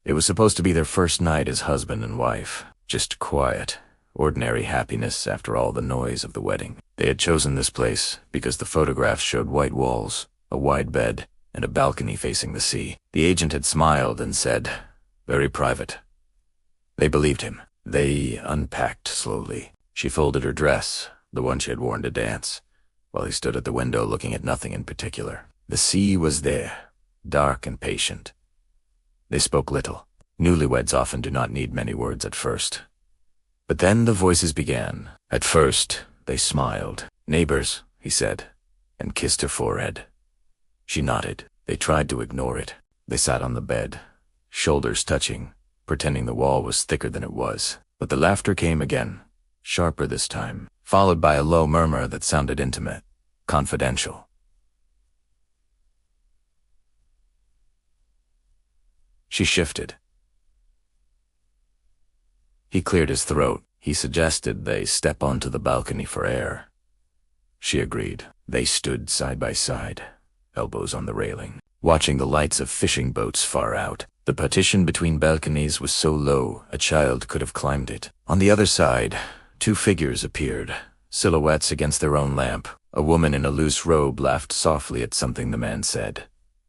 It was supposed to be their first night as husband and wife. Just quiet, ordinary happiness after all the noise of the wedding. They had chosen this place because the photographs showed white walls, a wide bed, and a balcony facing the sea. The agent had smiled and said, "Very private." They believed him. They unpacked slowly. She folded her dress, the one she had worn to dance, while he stood at the window looking at nothing in particular. The sea was there, dark and patient. They spoke little. Newlyweds often do not need many words at first. But then the voices began. At first, they smiled. "Neighbors," he said, and kissed her forehead. She nodded. They tried to ignore it. They sat on the bed, shoulders touching, pretending the wall was thicker than it was. But the laughter came again, sharper this time, followed by a low murmur that sounded intimate, confidential. She shifted. He cleared his throat. He suggested they step onto the balcony for air. She agreed. They stood side by side, elbows on the railing, watching the lights of fishing boats far out. The partition between balconies was so low a child could have climbed it. On the other side, two figures appeared, silhouettes against their own lamp. A woman in a loose robe laughed softly at something the man said.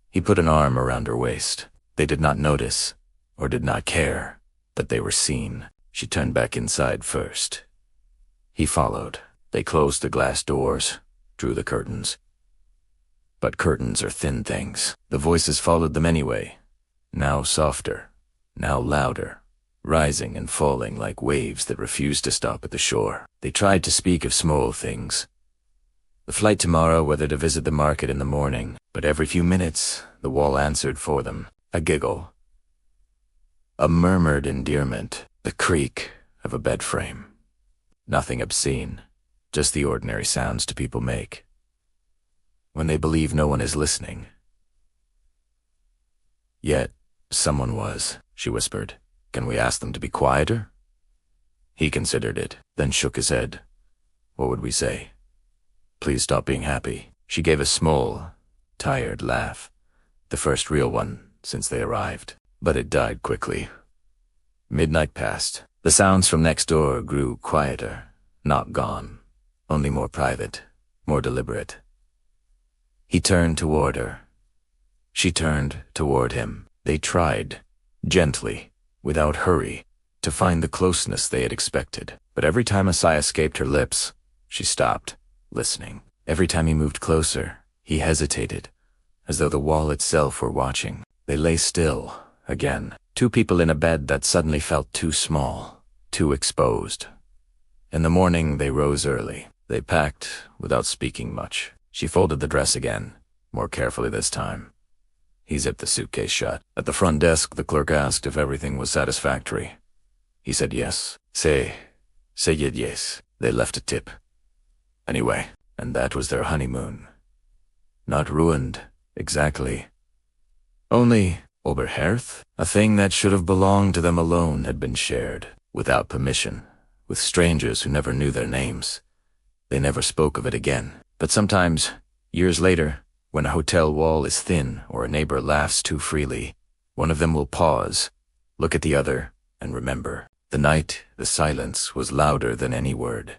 He put an arm around her waist. They did not notice, or did not care, that they were seen. She turned back inside first. He followed. They closed the glass doors, drew the curtains. But curtains are thin things. The voices followed them anyway, now softer, now louder, rising and falling like waves that refused to stop at the shore. They tried to speak of small things. The flight tomorrow, whether to visit the market in the morning, but every few minutes the wall answered for them. A giggle, a murmured endearment, the creak of a bed frame. Nothing obscene, just the ordinary sounds two people make when they believe no one is listening. Yet someone was, she whispered. "Can we ask them to be quieter?" He considered it, then shook his head. What would we say? "Please stop being happy." She gave a small, tired laugh, the first real one since they arrived. But it died quickly. Midnight passed. The sounds from next door grew quieter, not gone, only more private, more deliberate. He turned toward her. She turned toward him. They tried, gently, without hurry, to find the closeness they had expected. But every time a sigh escaped her lips, she stopped, listening. Every time he moved closer, he hesitated, as though the wall itself were watching. They lay still, again, two people in a bed that suddenly felt too small, too exposed. In the morning they rose early. They packed without speaking much. She folded the dress again, more carefully this time. He zipped the suitcase shut. At the front desk, the clerk asked if everything was satisfactory. He said yes. Say yes. They left a tip. Anyway, and that was their honeymoon. Not ruined, exactly. Only Oberherth, a thing that should have belonged to them alone, had been shared, without permission, with strangers who never knew their names. They never spoke of it again. But sometimes, years later, when a hotel wall is thin or a neighbor laughs too freely, one of them will pause, look at the other, and remember. The night, the silence, was louder than any word.